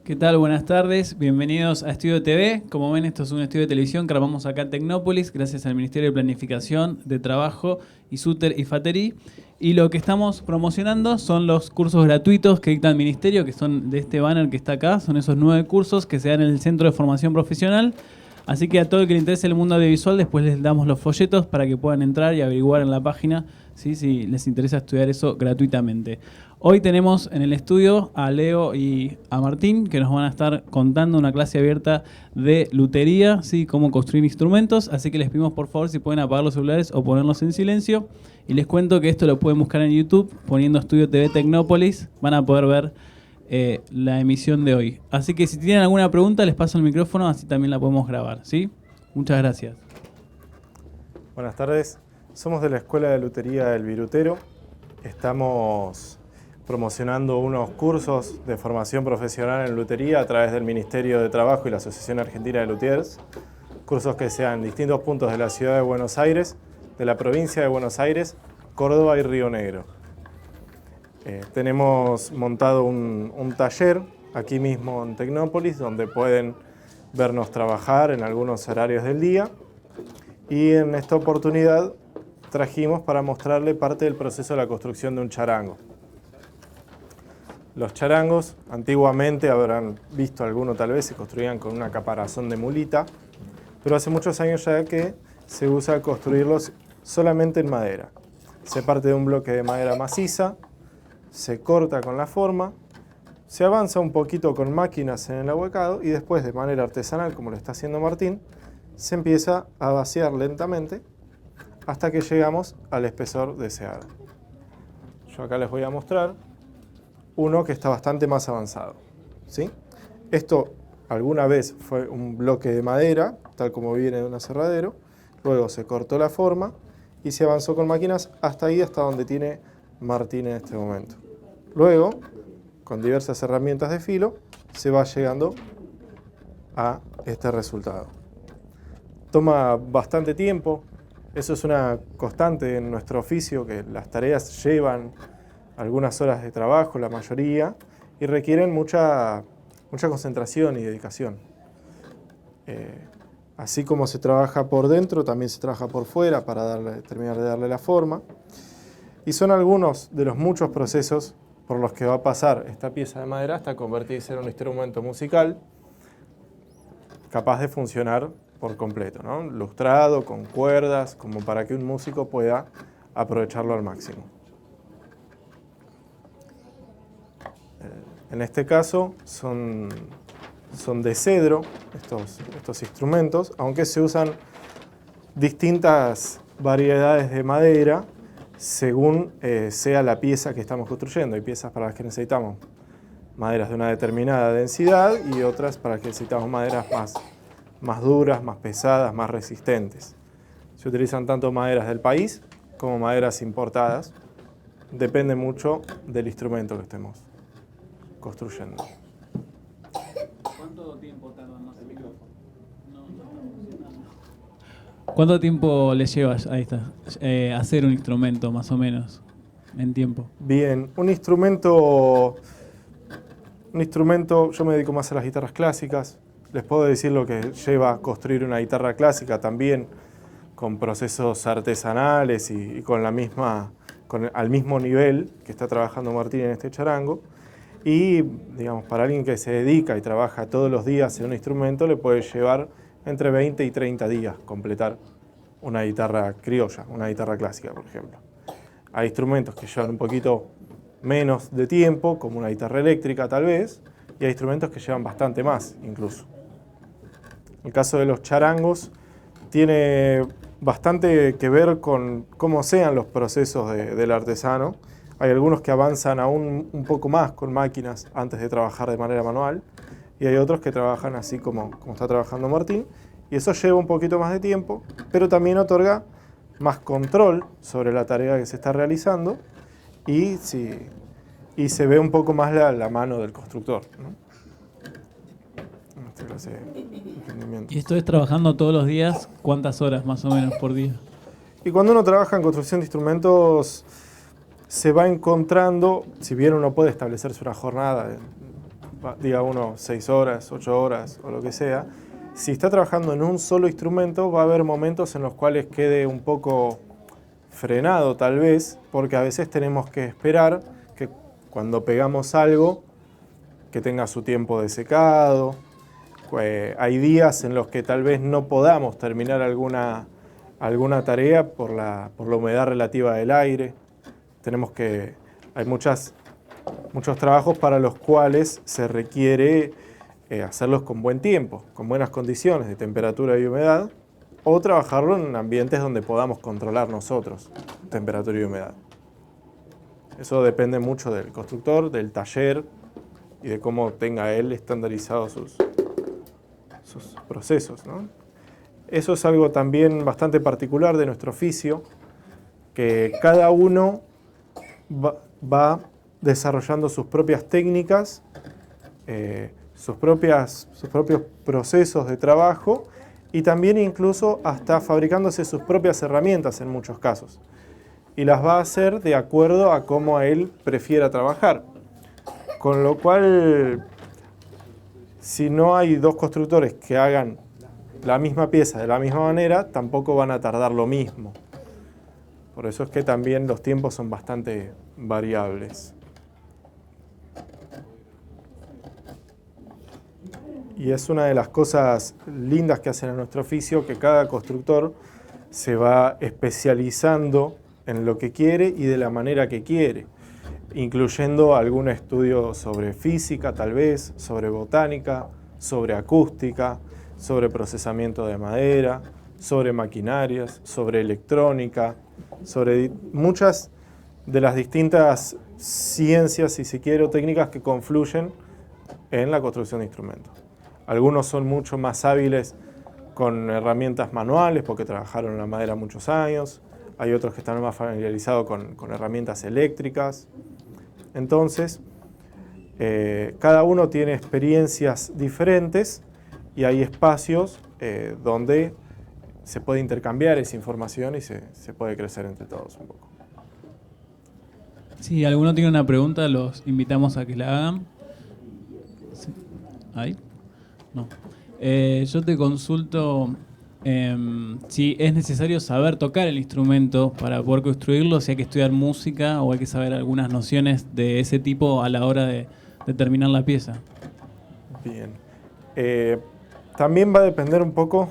¿Qué tal? Buenas tardes, bienvenidos a Estudio TV. Como ven, esto es un estudio de televisión que grabamos acá en Tecnópolis, gracias al Ministerio de Planificación, de Trabajo, ISUTER y FATERI. Y lo que estamos promocionando son los cursos gratuitos que dicta el Ministerio, que son de este banner que está acá, son esos 9 cursos que se dan en el Centro de Formación Profesional. Así que a todo el que le interese el mundo audiovisual, después les damos los folletos para que puedan entrar y averiguar en la página, ¿sí? Si les interesa estudiar eso gratuitamente. Hoy tenemos en el estudio a Leo y a Martín, que nos van a estar contando una clase abierta de lutería, ¿sí? Cómo construir instrumentos. Así que les pedimos por favor si pueden apagar los celulares o ponerlos en silencio. Y les cuento que esto lo pueden buscar en YouTube poniendo Estudio TV Tecnópolis. Van a poder ver la emisión de hoy. Así que si tienen alguna pregunta les paso el micrófono, así también la podemos grabar, ¿sí? Muchas gracias. Buenas tardes, somos de la Escuela de Lutería El Virutero. Estamos promocionando unos cursos de formación profesional en lutería a través del Ministerio de Trabajo y la Asociación Argentina de Luthiers. Cursos que sean en distintos puntos de la ciudad de Buenos Aires, de la provincia de Buenos Aires, Córdoba y Río Negro. Tenemos montado un taller aquí mismo en Tecnópolis, donde pueden vernos trabajar en algunos horarios del día. Y en esta oportunidad trajimos para mostrarle parte del proceso de la construcción de un charango. Los charangos, antiguamente, habrán visto alguno tal vez, se construían con una caparazón de mulita, pero hace muchos años ya que se usa construirlos solamente en madera. Se parte de un bloque de madera maciza, se corta con la forma, se avanza un poquito con máquinas en el ahuecado y después, de manera artesanal, como lo está haciendo Martín, se empieza a vaciar lentamente hasta que llegamos al espesor deseado. Yo acá les voy a mostrar uno que está bastante más avanzado, ¿sí? Esto alguna vez fue un bloque de madera, tal como viene de un aserradero, luego se cortó la forma y se avanzó con máquinas hasta ahí, hasta donde tiene Martín en este momento. Luego, con diversas herramientas de filo, se va llegando a este resultado. Toma bastante tiempo, eso es una constante en nuestro oficio, que las tareas llevan algunas horas de trabajo, la mayoría, y requieren mucha concentración y dedicación. Así como se trabaja por dentro, también se trabaja por fuera para terminar de darle la forma. Y son algunos de los muchos procesos por los que va a pasar esta pieza de madera hasta convertirse en un instrumento musical capaz de funcionar por completo, ¿no? Lustrado, con cuerdas, como para que un músico pueda aprovecharlo al máximo. En este caso son de cedro estos instrumentos, aunque se usan distintas variedades de madera según sea la pieza que estamos construyendo. Hay piezas para las que necesitamos maderas de una determinada densidad y otras para las que necesitamos maderas más duras, más pesadas, más resistentes. Se utilizan tanto maderas del país como maderas importadas. Depende mucho del instrumento que estemos construyendo. ¿Cuánto tiempo tarda más el micrófono? ¿Cuánto tiempo le llevas a hacer un instrumento, más o menos, en tiempo? Bien, un instrumento, yo me dedico más a las guitarras clásicas. Les puedo decir lo que lleva a construir una guitarra clásica también, con procesos artesanales y al mismo nivel que está trabajando Martín en este charango. Y, digamos, para alguien que se dedica y trabaja todos los días en un instrumento, le puede llevar entre 20 y 30 días completar una guitarra criolla, una guitarra clásica, por ejemplo. Hay instrumentos que llevan un poquito menos de tiempo, como una guitarra eléctrica tal vez, y hay instrumentos que llevan bastante más, incluso. El caso de los charangos tiene bastante que ver con cómo sean los procesos del artesano. Hay algunos que avanzan aún un poco más con máquinas antes de trabajar de manera manual, y hay otros que trabajan así como está trabajando Martín, y eso lleva un poquito más de tiempo, pero también otorga más control sobre la tarea que se está realizando y se ve un poco más la mano del constructor, ¿no? Esta clase de entendimiento. ¿Y esto es trabajando todos los días? ¿Cuántas horas más o menos por día? Y cuando uno trabaja en construcción de instrumentos, se va encontrando, si bien uno puede establecerse una jornada diga uno 6 horas, 8 horas o lo que sea, si está trabajando en un solo instrumento va a haber momentos en los cuales quede un poco frenado tal vez, porque a veces tenemos que esperar que cuando pegamos algo que tenga su tiempo de secado. Hay días en los que tal vez no podamos terminar alguna tarea por la humedad relativa del aire. Hay muchos trabajos para los cuales se requiere hacerlos con buen tiempo, con buenas condiciones de temperatura y humedad, o trabajarlo en ambientes donde podamos controlar nosotros temperatura y humedad. Eso depende mucho del constructor, del taller y de cómo tenga él estandarizados sus procesos, ¿no? Eso es algo también bastante particular de nuestro oficio, que cada uno va desarrollando sus propias técnicas, sus propios procesos de trabajo y también incluso hasta fabricándose sus propias herramientas en muchos casos. Y las va a hacer de acuerdo a cómo él prefiera trabajar. Con lo cual, si no hay dos constructores que hagan la misma pieza de la misma manera, tampoco van a tardar lo mismo. Por eso es que también los tiempos son bastante variables. Y es una de las cosas lindas que hacen en nuestro oficio, que cada constructor se va especializando en lo que quiere y de la manera que quiere, incluyendo algún estudio sobre física tal vez, sobre botánica, sobre acústica, sobre procesamiento de madera, sobre maquinarias, sobre electrónica, sobre muchas de las distintas ciencias, si se quiere, o técnicas que confluyen en la construcción de instrumentos. Algunos son mucho más hábiles con herramientas manuales porque trabajaron en la madera muchos años. Hay otros que están más familiarizados con herramientas eléctricas. Entonces, cada uno tiene experiencias diferentes y hay espacios donde se puede intercambiar esa información y se puede crecer entre todos un poco. Si alguno tiene una pregunta, los invitamos a que la hagan. Sí. ¿Ahí? No. Yo te consulto si es necesario saber tocar el instrumento para poder construirlo, si hay que estudiar música o hay que saber algunas nociones de ese tipo a la hora de terminar la pieza. Bien. También va a depender un poco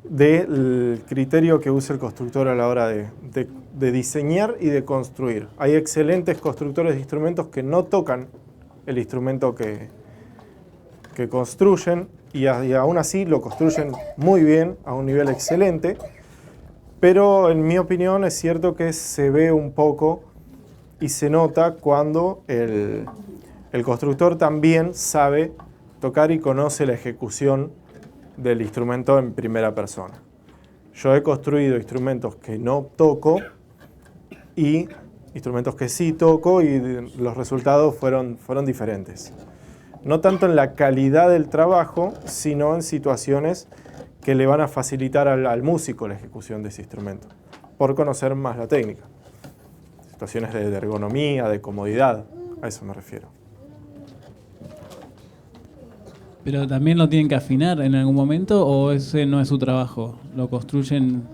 del criterio que use el constructor a la hora de diseñar y de construir. Hay excelentes constructores de instrumentos que no tocan el instrumento que construyen y aún así lo construyen muy bien, a un nivel excelente, pero en mi opinión es cierto que se ve un poco y se nota cuando el constructor también sabe tocar y conoce la ejecución del instrumento en primera persona. Yo he construido instrumentos que no toco y instrumentos que sí toco y los resultados fueron diferentes. No tanto en la calidad del trabajo, sino en situaciones que le van a facilitar al músico la ejecución de ese instrumento, por conocer más la técnica. Situaciones de ergonomía, de comodidad, a eso me refiero. ¿Pero también lo tienen que afinar en algún momento o ese no es su trabajo? ¿Lo construyen?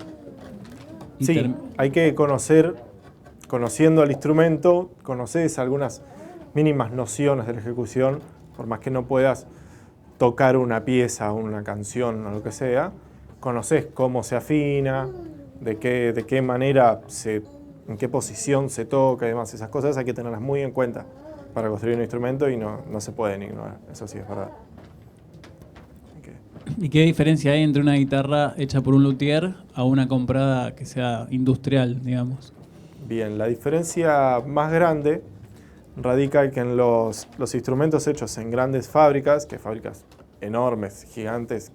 Sí, hay que conociendo el instrumento, conoces algunas mínimas nociones de la ejecución, por más que no puedas tocar una pieza, una canción o lo que sea, conoces cómo se afina, de qué manera, en qué posición se toca y demás. Esas cosas hay que tenerlas muy en cuenta para construir un instrumento y no se pueden ignorar, eso sí es verdad. ¿Y qué diferencia hay entre una guitarra hecha por un luthier a una comprada que sea industrial, digamos? Bien, la diferencia más grande radica en que en los instrumentos hechos en grandes fábricas, que fábricas enormes, gigantes,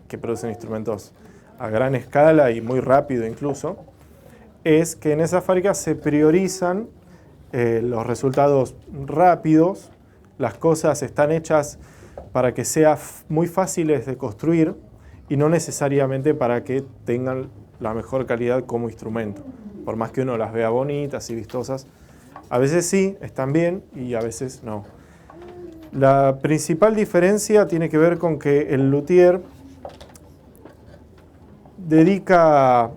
que producen instrumentos a gran escala y muy rápido incluso, es que en esas fábricas se priorizan los resultados rápidos, las cosas están hechas para que sean muy fáciles de construir y no necesariamente para que tengan la mejor calidad como instrumento. Por más que uno las vea bonitas y vistosas, a veces sí, están bien y a veces no. La principal diferencia tiene que ver con que el luthier dedica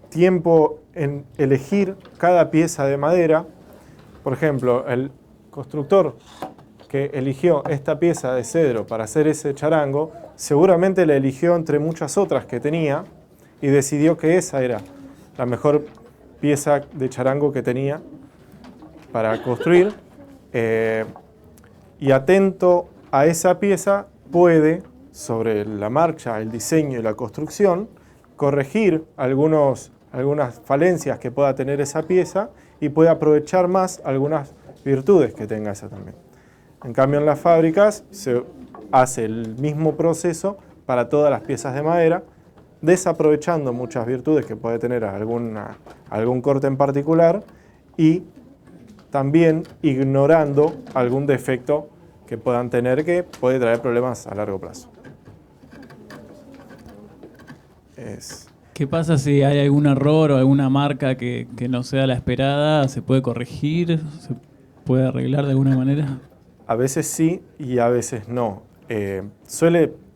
tiempo en elegir cada pieza de madera. Por ejemplo, el constructor que eligió esta pieza de cedro para hacer ese charango, seguramente la eligió entre muchas otras que tenía y decidió que esa era la mejor pieza de charango que tenía para construir. Y atento a esa pieza puede, sobre la marcha, el diseño y la construcción, corregir algunas falencias que pueda tener esa pieza y puede aprovechar más algunas virtudes que tenga esa también. En cambio, en las fábricas se hace el mismo proceso para todas las piezas de madera, desaprovechando muchas virtudes que puede tener algún corte en particular y también ignorando algún defecto que puedan tener que puede traer problemas a largo plazo. ¿Qué pasa si hay algún error o alguna marca que no sea la esperada? ¿Se puede corregir? ¿Se puede arreglar de alguna manera? A veces sí y a veces no.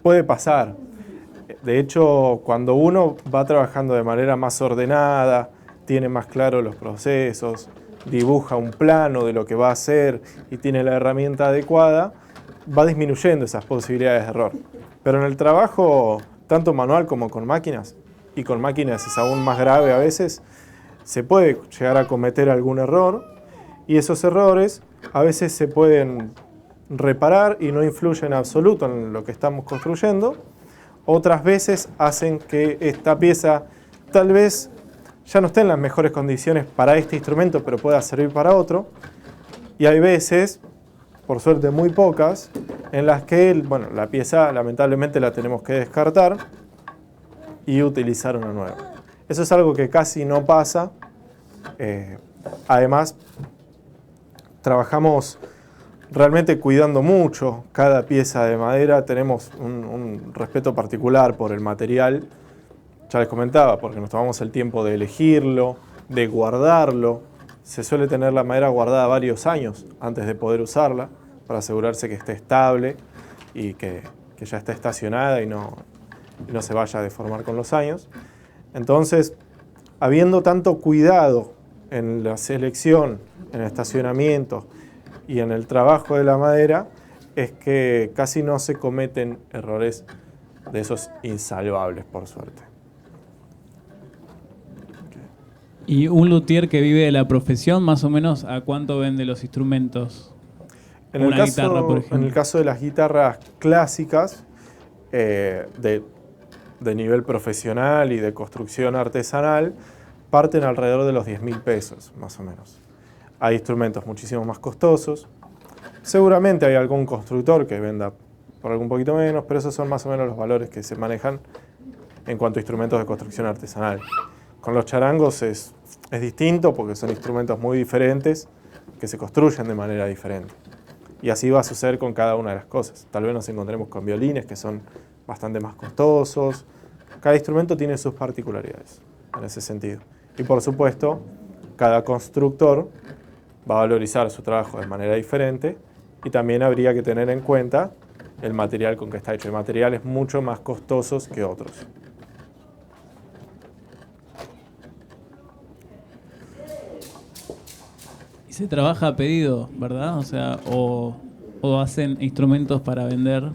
Puede pasar. De hecho, cuando uno va trabajando de manera más ordenada, tiene más claro los procesos, dibuja un plano de lo que va a hacer y tiene la herramienta adecuada, va disminuyendo esas posibilidades de error. Pero en el trabajo, tanto manual como con máquinas, y con máquinas es aún más grave a veces, se puede llegar a cometer algún error y esos errores a veces se pueden reparar y no influyen en absoluto en lo que estamos construyendo. Otras veces hacen que esta pieza tal vez ya no esté en las mejores condiciones para este instrumento, pero pueda servir para otro. Y hay veces, por suerte muy pocas, en las que la pieza lamentablemente la tenemos que descartar y utilizar una nueva. Eso es algo que casi no pasa. Además, trabajamos realmente cuidando mucho cada pieza de madera. Tenemos un respeto particular por el material. Ya les comentaba, porque nos tomamos el tiempo de elegirlo, de guardarlo. Se suele tener la madera guardada varios años antes de poder usarla, para asegurarse que esté estable y que ya esté estacionada y no se vaya a deformar con los años. Entonces, habiendo tanto cuidado en la selección, en el estacionamiento y en el trabajo de la madera, es que casi no se cometen errores de esos insalvables, por suerte. ¿Y un luthier que vive de la profesión, más o menos, a cuánto vende los instrumentos? En el caso de las guitarras clásicas, de nivel profesional y de construcción artesanal, parten alrededor de los 10.000 pesos, más o menos. Hay instrumentos muchísimo más costosos. Seguramente hay algún constructor que venda por algún poquito menos, pero esos son más o menos los valores que se manejan en cuanto a instrumentos de construcción artesanal. Con los charangos es distinto porque son instrumentos muy diferentes que se construyen de manera diferente. Y así va a suceder con cada una de las cosas. Tal vez nos encontremos con violines que son bastante más costosos. Cada instrumento tiene sus particularidades en ese sentido. Y por supuesto, cada constructor va a valorizar su trabajo de manera diferente y también habría que tener en cuenta el material con que está hecho. Hay materiales mucho más costosos que otros. Y se trabaja a pedido, ¿verdad? O sea, o hacen instrumentos para vender.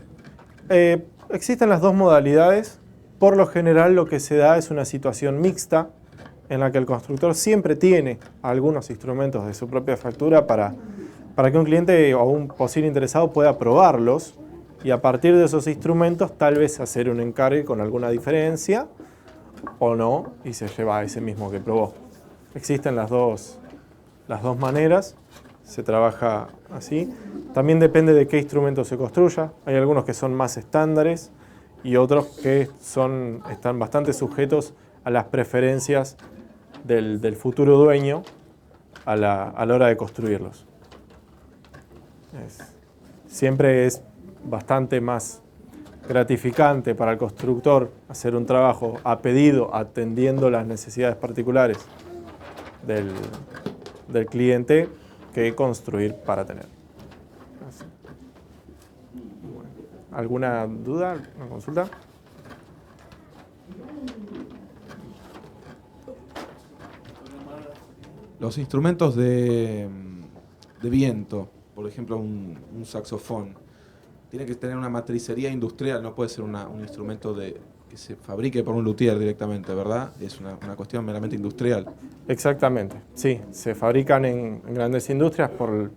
Existen las dos modalidades. Por lo general lo que se da es una situación mixta en la que el constructor siempre tiene algunos instrumentos de su propia factura para que un cliente o un posible interesado pueda probarlos y a partir de esos instrumentos tal vez hacer un encargue con alguna diferencia o no y se lleva a ese mismo que probó. Existen las dos maneras, se trabaja así. También depende de qué instrumento se construya. Hay algunos que son más estándares y otros que están bastante sujetos a las preferencias del futuro dueño a la hora de construirlos. Siempre es bastante más gratificante para el constructor hacer un trabajo a pedido, atendiendo las necesidades particulares del cliente, que construir para tener. ¿Alguna duda? ¿Una consulta? Los instrumentos de viento, por ejemplo un saxofón, tiene que tener una matricería industrial, no puede ser un instrumento que se fabrique por un luthier directamente, ¿verdad? Es una cuestión meramente industrial. Exactamente, sí, se fabrican en grandes industrias por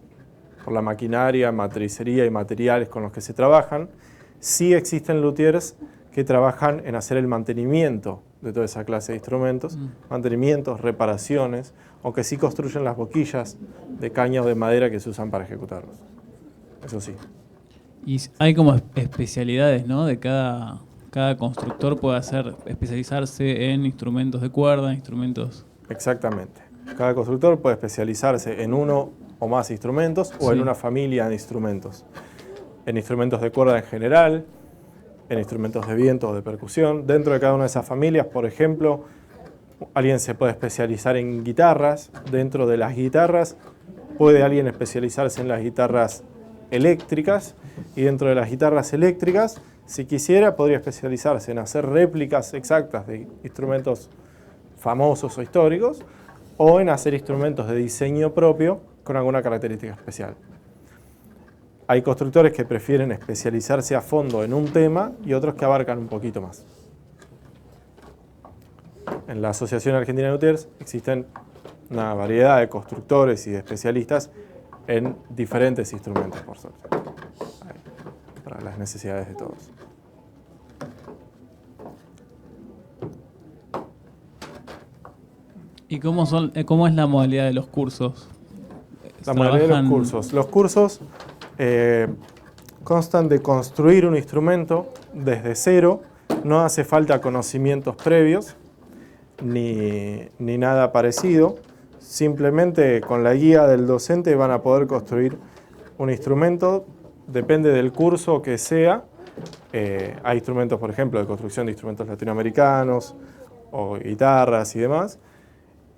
la maquinaria, matricería y materiales con los que se trabajan. Sí existen luthiers que trabajan en hacer el mantenimiento de toda esa clase de instrumentos, mantenimientos, reparaciones, o que sí construyen las boquillas de caña o de madera que se usan para ejecutarlos. Eso sí. Y hay como especialidades, ¿no? De cada constructor puede especializarse en instrumentos de cuerda, instrumentos... Exactamente. Cada constructor puede especializarse en uno o más instrumentos o en una familia de instrumentos. En instrumentos de cuerda en general, en instrumentos de viento o de percusión. Dentro de cada una de esas familias, por ejemplo, alguien se puede especializar en guitarras. Dentro de las guitarras puede alguien especializarse en las guitarras eléctricas, y dentro de las guitarras eléctricas, si quisiera, podría especializarse en hacer réplicas exactas de instrumentos famosos o históricos, o en hacer instrumentos de diseño propio con alguna característica especial. Hay constructores que prefieren especializarse a fondo en un tema y otros que abarcan un poquito más. En la Asociación Argentina de Luthiers existen una variedad de constructores y de especialistas en diferentes instrumentos, por suerte, para las necesidades de todos. ¿Y cómo es la modalidad de los cursos? La modalidad de los cursos. Los cursos constan de construir un instrumento desde cero. No hace falta conocimientos previos ni nada parecido. Simplemente con la guía del docente van a poder construir un instrumento. Depende del curso que sea. Hay instrumentos, por ejemplo, de construcción de instrumentos latinoamericanos o guitarras y demás.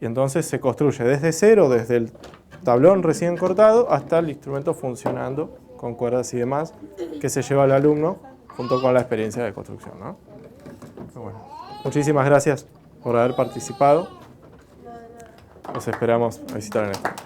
Y entonces se construye desde cero, desde el tablón recién cortado hasta el instrumento funcionando con cuerdas y demás, que se lleva al alumno junto con la experiencia de construcción, ¿no? Bueno, muchísimas gracias por haber participado. Los esperamos a visitar en el stand.